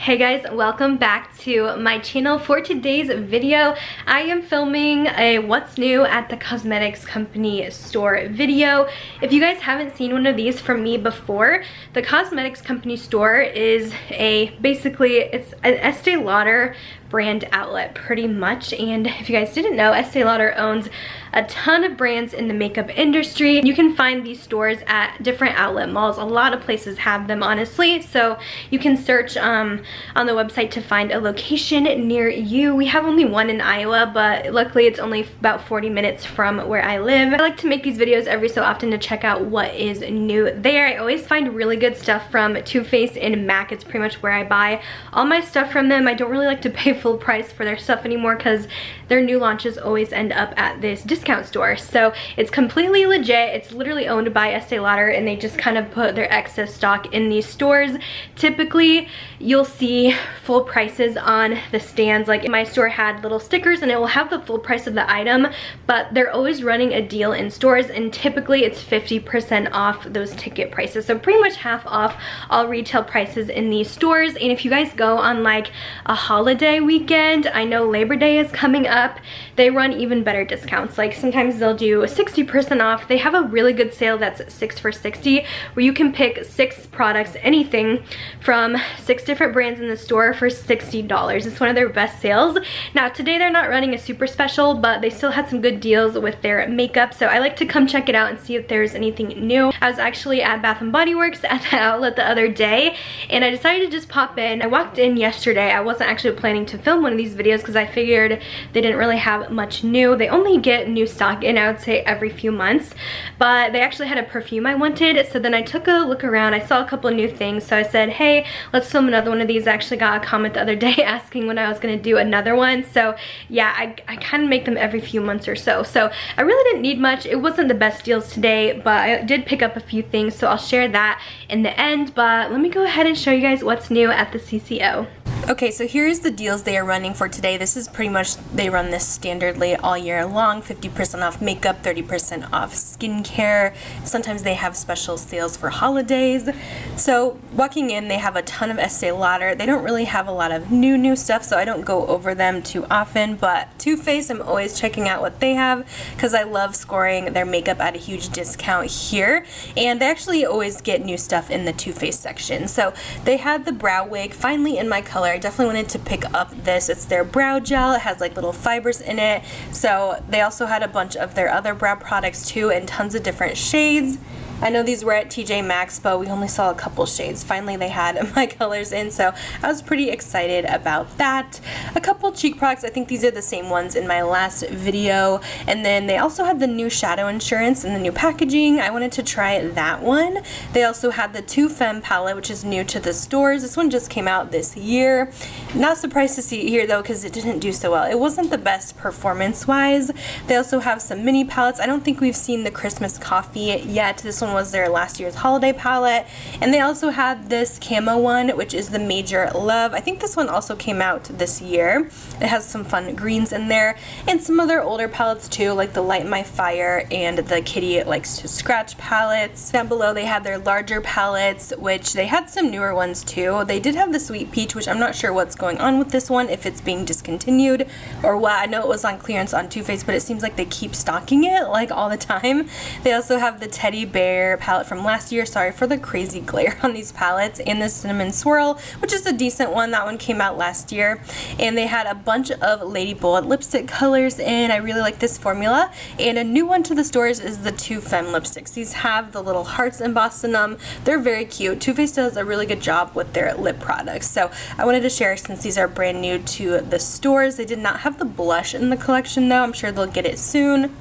Hey guys, welcome back to my channel. For today's video, I am filming a what's new at the cosmetics company store video. If you guys haven't seen one of these from me before, the cosmetics company store is it's an Estee Lauder brand outlet pretty much. And if you guys didn't know, Estee Lauder owns a ton of brands in the makeup industry. You can find these stores at different outlet malls. A lot of places have them, honestly, so you can search on the website to find a location near you. We have only one in Iowa, but luckily it's only about 40 minutes from where I live. I like to make these videos every so often to check out what is new there. I always find really good stuff from Too Faced and MAC. It's pretty much where I buy all my stuff from them. I don't really like to pay full price for their stuff anymore because their new launches always end up at this discount store. So it's completely legit. It's literally owned by Estee Lauder, and they just kind of put their excess stock in these stores. Typically you'll see full prices on the stands. Like my store had little stickers and it will have the full price of the item, but they're always running a deal in stores, and typically it's 50% off those ticket prices. So pretty much half off all retail prices in these stores. And if you guys go on like a holiday weekend, I know Labor Day is coming up, they run even better discounts. Like sometimes they'll do 60% off. They have a really good sale that's 6 for $60, where you can pick 6 products, anything from 6 different brands in the store for $60. It's one of their best sales. Now today they're not running a super special, but they still had some good deals with their makeup, so I like to come check it out and see if there's anything new. I was actually at Bath & Body Works at the outlet the other day, and I decided to just pop in. I walked in yesterday. I wasn't actually planning to film one of these videos because I figured they didn't really have much new. They only get new stock in, I would say, every few months, but they actually had a perfume I wanted. So then I took a look around. I saw a couple of new things, so I said, hey, let's film another one of these. I actually got a comment the other day asking when I was going to do another one. So yeah, I kind of make them every few months or so. So I really didn't need much. It wasn't the best deals today, but I did pick up a few things, so I'll share that in the end. But let me go ahead and show you guys what's new at the CCO. Okay, so here's the deals they are running for today. This is pretty much, they run this standardly all year long. 50% off makeup, 30% off skincare. Sometimes they have special sales for holidays. So walking in, they have a ton of Estee Lauder. They don't really have a lot of new stuff, so I don't go over them too often, but Too Faced, I'm always checking out what they have because I love scoring their makeup at a huge discount here. And they actually always get new stuff in the Too Faced section. So they had the brow wig, finally in my color. I definitely wanted to pick up this. It's their brow gel. It has like little fibers in it. So they also had a bunch of their other brow products too, in tons of different shades. I know these were at TJ Maxx, but we only saw a couple shades. Finally, they had my colors in, so I was pretty excited about that. A couple cheek products. I think these are the same ones in my last video. And then they also had the new Shadow Insurance in the new packaging. I wanted to try that one. They also had the Too Femme palette, which is new to the stores. This one just came out this year. Not surprised to see it here, though, because it didn't do so well. It wasn't the best performance-wise. They also have some mini palettes. I don't think we've seen the Christmas Coffee yet. This one was their last year's holiday palette, and they also had this camo one, which is the Major Love. I think this one also came out this year. It has some fun greens in there, and some other older palettes too, like the Light My Fire and the Kitty Likes to Scratch palettes. Down below they had their larger palettes, which they had some newer ones too. They did have the Sweet Peach, which I'm not sure what's going on with this one, if it's being discontinued or what. I know it was on clearance on Too Faced, but it seems like they keep stocking it like all the time. They also have the Teddy Bear palette from last year. Sorry for the crazy glare on these palettes. And the Cinnamon Swirl, which is a decent one. That one came out last year. And they had a bunch of Lady Bold lipstick colors in. I really like this formula. And a new one to the stores is the Too Femme lipsticks. These have the little hearts embossed in them. They're very cute. Too Faced does a really good job with their lip products. So I wanted to share since these are brand new to the stores. They did not have the blush in the collection though. I'm sure they'll get it soon.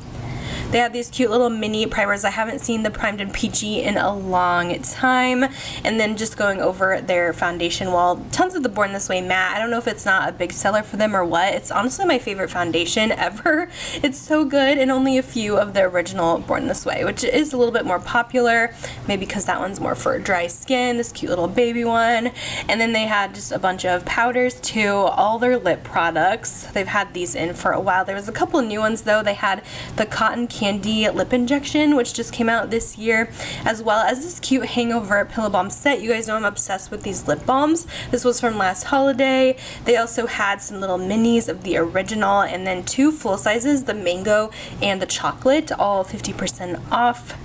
They have these cute little mini primers. I haven't seen the Primed and Peachy in a long time. And then just going over their foundation wall, tons of the Born This Way matte. I don't know if it's not a big seller for them or what. It's honestly my favorite foundation ever. It's so good, and only a few of the original Born This Way, which is a little bit more popular, maybe because that one's more for dry skin. This cute little baby one. And then they had just a bunch of powders too, all their lip products. They've had these in for a while. There was a couple of new ones though. They had the Cotton Candy Lip Injection, which just came out this year, as well as this cute Hangover Pillow Balm set. You guys know I'm obsessed with these lip balms. This was from last holiday. They also had some little minis of the original, and then 2 full sizes, the mango and the chocolate, all 50% off.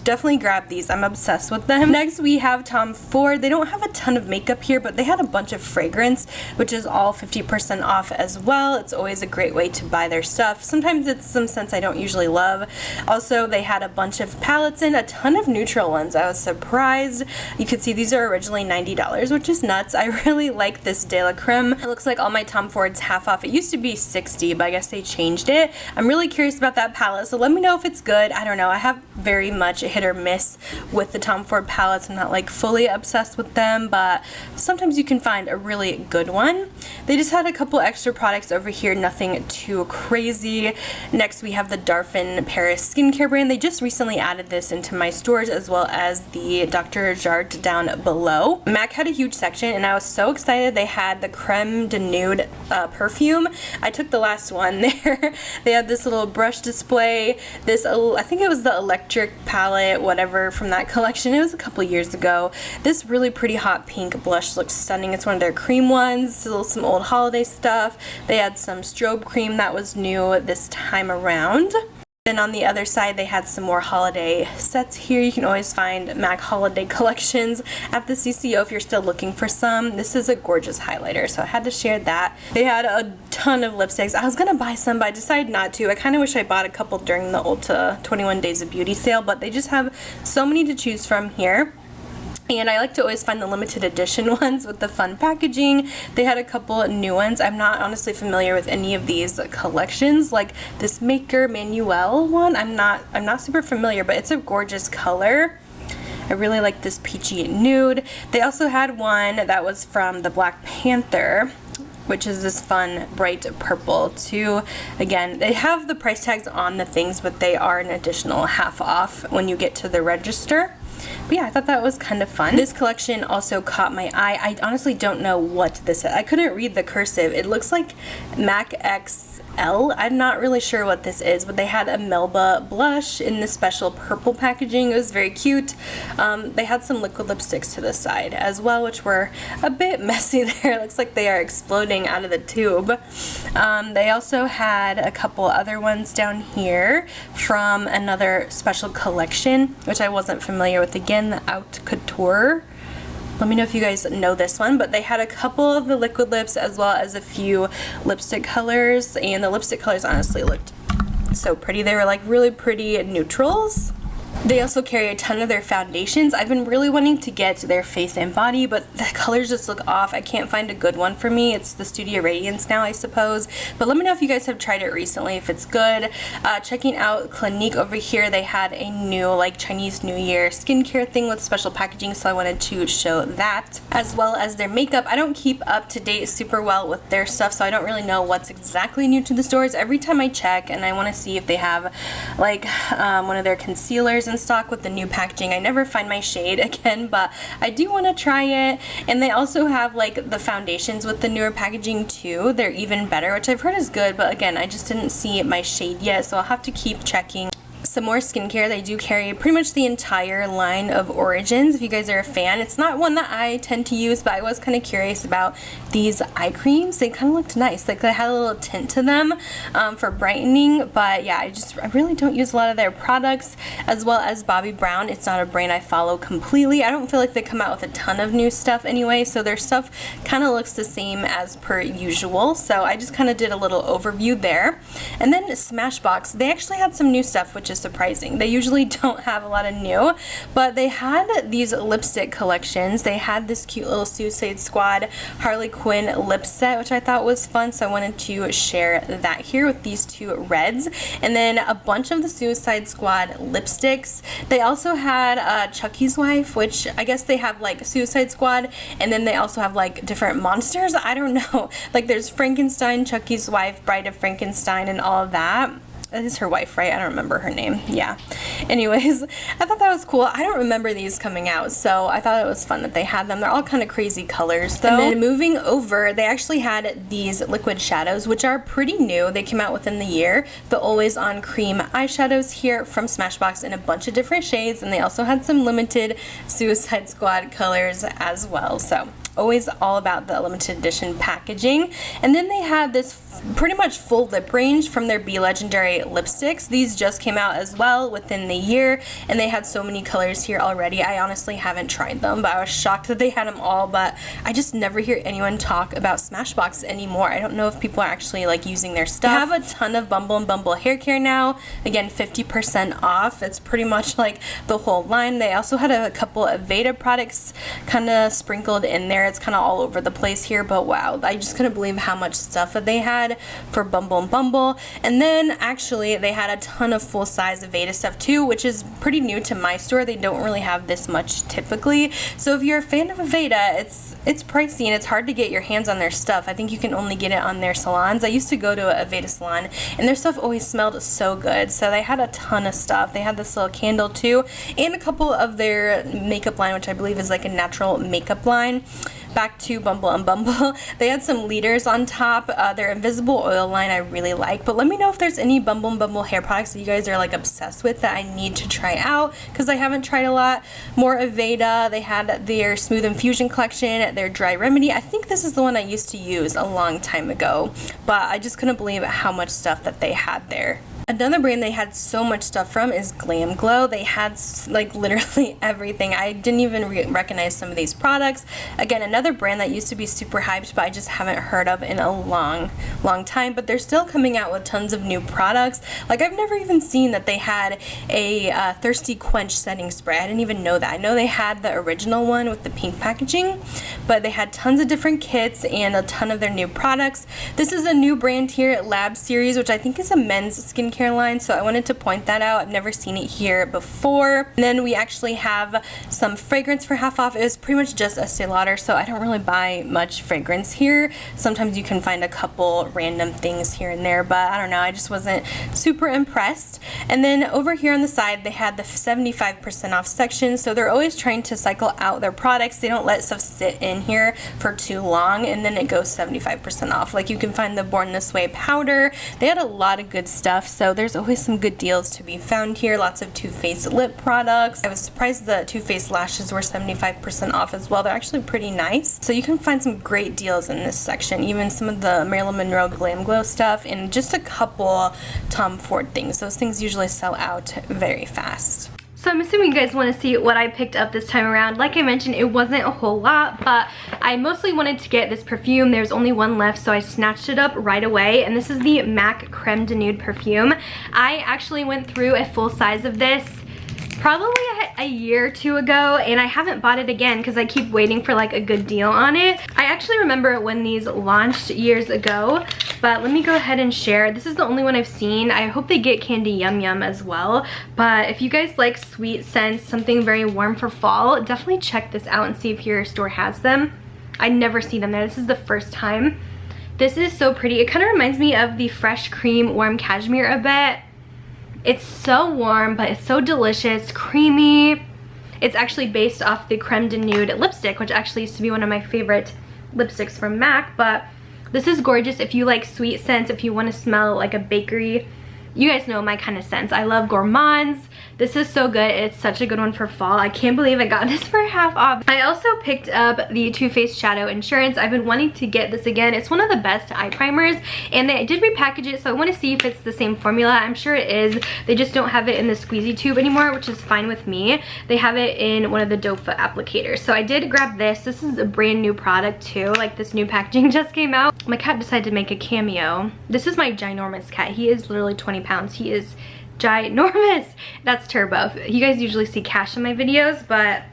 Definitely grab these. I'm obsessed with them. Next we have Tom Ford. They don't have a ton of makeup here, but they had a bunch of fragrance, which is all 50% off as well. It's always a great way to buy their stuff. Sometimes it's some scents I don't usually love. Also, they had a bunch of palettes and a ton of neutral ones. I was surprised. You could see these are originally $90, which is nuts. I really like this De La Creme. It looks like all my Tom Fords half off. It used to be $60, but I guess they changed it. I'm really curious about that palette, so let me know if it's good. I don't know. I have very much a hit or miss with the Tom Ford palettes. I'm not like fully obsessed with them, but sometimes you can find a really good one. They just had a couple extra products over here, nothing too crazy. Next we have the Darpan Paris skincare brand. They just recently added this into my stores, as well as the Dr. Jart down below. MAC had a huge section and I was so excited. They had the Creme de Nude perfume. I took the last one there. They had this little brush display, this I think it was the electric palette, whatever, from that collection. It was a couple years ago. This really pretty hot pink blush looks stunning. It's one of their cream ones. Some old holiday stuff. They had some strobe cream that was new this time around. Then on the other side they had some more holiday sets here. You can always find MAC holiday collections at the CCO if you're still looking for some. This is a gorgeous highlighter, so I had to share that. They had a ton of lipsticks. I was gonna buy some, but I decided not to. I kind of wish I bought a couple during the Ulta 21 Days of Beauty sale, but they just have so many to choose from here. And I like to always find the limited edition ones with the fun packaging. They had a couple new ones. I'm not honestly familiar with any of these collections, like this Maker Manuel one. I'm not super familiar, but it's a gorgeous color. I really like this peachy nude. They also had one that was from the Black Panther, which is this fun bright purple too. Again, they have the price tags on the things, but they are an additional half off when you get to the register. But yeah, I thought that was kind of fun. This collection also caught my eye. I honestly don't know what this is. I couldn't read the cursive. It looks like MAC XL. I'm not really sure what this is, but they had a Melba Blush in this special purple packaging. It was very cute. They had some liquid lipsticks to the side as well, which were a bit messy there. It looks like they are exploding out of the tube. They also had a couple other ones down here from another special collection, which I wasn't familiar with. Again, the Haute Couture. Let me know if you guys know this one, but they had a couple of the liquid lips as well as a few lipstick colors, and the lipstick colors honestly looked so pretty. They were like really pretty neutrals. They also carry a ton of their foundations. I've been really wanting to get to their face and body, but the colors just look off. I can't find a good one for me. It's the Studio Radiance now, I suppose. But let me know if you guys have tried it recently, if it's good. Checking out Clinique over here, they had a new like Chinese New Year skincare thing with special packaging, so I wanted to show that. As well as their makeup. I don't keep up to date super well with their stuff, so I don't really know what's exactly new to the stores. Every time I check and I want to see if they have like one of their concealers in stock with the new packaging. I never find my shade again, but I do want to try it. And they also have like the foundations with the newer packaging too. They're even better, which I've heard is good, but again, I just didn't see my shade yet, so I'll have to keep checking. Some more skincare. They do carry pretty much the entire line of Origins if you guys are a fan. It's not one that I tend to use, but I was kind of curious about these eye creams. They kind of looked nice. Like they had a little tint to them for brightening, but yeah, I really don't use a lot of their products. As well as Bobbi Brown. It's not a brand I follow completely. I don't feel like they come out with a ton of new stuff anyway, so their stuff kind of looks the same as per usual. So I just kind of did a little overview there. And then Smashbox. They actually had some new stuff, which is surprising. They usually don't have a lot of new, but they had these lipstick collections. They had this cute little Suicide Squad Harley Quinn lip set, which I thought was fun, so I wanted to share that here with these two reds. And then a bunch of the Suicide Squad lipsticks. They also had Chucky's Wife, which I guess they have like Suicide Squad, and then they also have like different monsters. I don't know. Like there's Frankenstein, Chucky's Wife, Bride of Frankenstein, and all of that. That is her wife, right? I don't remember her name. Yeah. Anyways, I thought that was cool. I don't remember these coming out, so I thought it was fun that they had them. They're all kind of crazy colors, though. And then moving over, they actually had these liquid shadows, which are pretty new. They came out within the year. The Always On Cream eyeshadows here from Smashbox in a bunch of different shades, and they also had some limited Suicide Squad colors as well. So always all about the limited edition packaging. And then they had this pretty much full lip range from their Be Legendary lipsticks. These just came out as well within the year, and they had so many colors here already. I honestly haven't tried them, but I was shocked that they had them all. But I just never hear anyone talk about Smashbox anymore. I don't know if people are actually like using their stuff. They have a ton of Bumble and Bumble hair care now. Again, 50% off. It's pretty much like the whole line. They also had a couple of Aveda products kind of sprinkled in there. It's kind of all over the place here, but wow, I just couldn't believe how much stuff that they had for Bumble and Bumble. And then actually they had a ton of full-size Aveda stuff too, which is pretty new to my store. They don't really have this much typically. So if you're a fan of Aveda, it's pricey and it's hard to get your hands on their stuff. I think you can only get it on their salons. I used to go to a Aveda salon and their stuff always smelled so good. So they had a ton of stuff. They had this little candle too, and a couple of their makeup line, which I believe is like a natural makeup line. Back to Bumble and Bumble, they had some leaders on top. Their invisible oil line I really like, but let me know if there's any Bumble and Bumble hair products that you guys are like obsessed with that I need to try out, because I haven't tried a lot. More Aveda, they had their Smooth Infusion collection, their Dry Remedy. I think this is the one I used to use a long time ago, but I just couldn't believe how much stuff that they had there. Another brand they had so much stuff from is Glam Glow. They had like literally everything. I didn't even recognize some of these products. Again, another brand that used to be super hyped, but I just haven't heard of in a long time. But they're still coming out with tons of new products. Like, I've never even seen that they had a Thirsty Quench setting spray. I didn't even know that. I know they had the original one with the pink packaging, but they had tons of different kits and a ton of their new products. This is a new brand here, Lab Series, which I think is a men's skincare line, so I wanted to point that out. I've never seen it here before. And then we actually have some fragrance for half off. It was pretty much just Estee Lauder, so I don't really buy much fragrance here. Sometimes you can find a couple random things here and there, but I don't know, I just wasn't super impressed. And then over here on the side, they had the 75% off section, so they're always trying to cycle out their products. They don't let stuff sit in here for too long, and then it goes 75% off. Like, you can find the Born This Way powder. They had a lot of good stuff, so there's always some good deals to be found here. Lots of Too Faced lip products. I was surprised the Too Faced lashes were 75% off as well. They're actually pretty nice. So you can find some great deals in this section. Even some of the Marilyn Monroe Glam Glow stuff and just a couple Tom Ford things. Those things usually sell out very fast. So I'm assuming you guys want to see what I picked up this time around. Like I mentioned, it wasn't a whole lot, but I mostly wanted to get this perfume. There's only one left, so I snatched it up right away. And this is the MAC Creme de Nude perfume. I actually went through a full size of this probably a year or two ago, and I haven't bought it again because I keep waiting for like a good deal on it. I actually remember when these launched years ago, but let me go ahead and share. This is the only one I've seen. I hope they get Candy Yum Yum as well, but if you guys like sweet scents, something very warm for fall, definitely check this out and see if your store has them. I never see them there. This is the first time. This is so pretty. It kind of reminds me of the Fresh Cream Warm Cashmere a bit. It's so warm, but it's so delicious, creamy. It's actually based off the Creme de Nude lipstick, which actually used to be one of my favorite lipsticks from MAC, but this is gorgeous if you like sweet scents, if you want to smell like a bakery. You guys know my kind of scents. I love gourmands. This is so good. It's such a good one for fall. I can't believe I got this for half off. I also picked up the Too Faced Shadow Insurance. I've been wanting to get this again. It's one of the best eye primers, and they did repackage it, so I want to see if it's the same formula. I'm sure it is. They just don't have it in the squeezy tube anymore, which is fine with me. They have it in one of the doe foot applicators. So I did grab this. This is a brand new product too. Like, this new packaging just came out. My cat decided to make a cameo. This is my ginormous cat. He is literally 20 pounds. He is ginormous. That's Turbo. You guys usually see Cash in my videos, but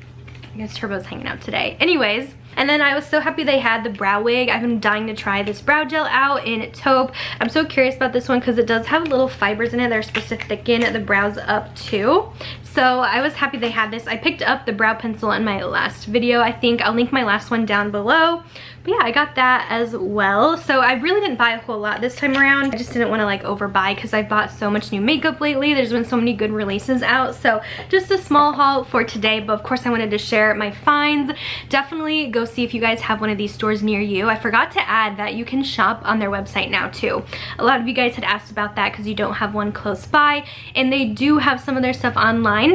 I guess Turbo's hanging out today. Anyways, and then I was so happy they had the brow wig. I've been dying to try this brow gel out in taupe. I'm so curious about this one because it does have little fibers in it that are supposed to thicken the brows up too. So So I was happy they had this. I picked up the brow pencil in my last video. I think I'll link my last one down below. But yeah, I got that as well. So I really didn't buy a whole lot this time around. I just didn't want to like overbuy because I bought so much new makeup lately. There's been so many good releases out. So just a small haul for today. But of course I wanted to share my finds. Definitely go see if you guys have one of these stores near you. I forgot to add that you can shop on their website now too. A lot of you guys had asked about that because you don't have one close by. And they do have some of their stuff online.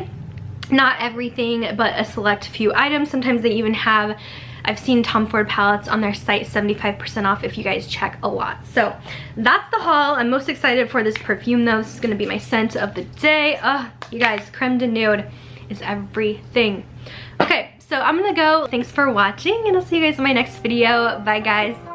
Not everything, but a select few items. Sometimes they even have, I've seen Tom Ford palettes on their site 75% off if you guys check a lot. So that's the haul. I'm most excited for this perfume though. This is gonna be my scent of the day. You guys, creme de nude is everything. Okay, so I'm gonna go. Thanks for watching and I'll see you guys in my next video. Bye guys.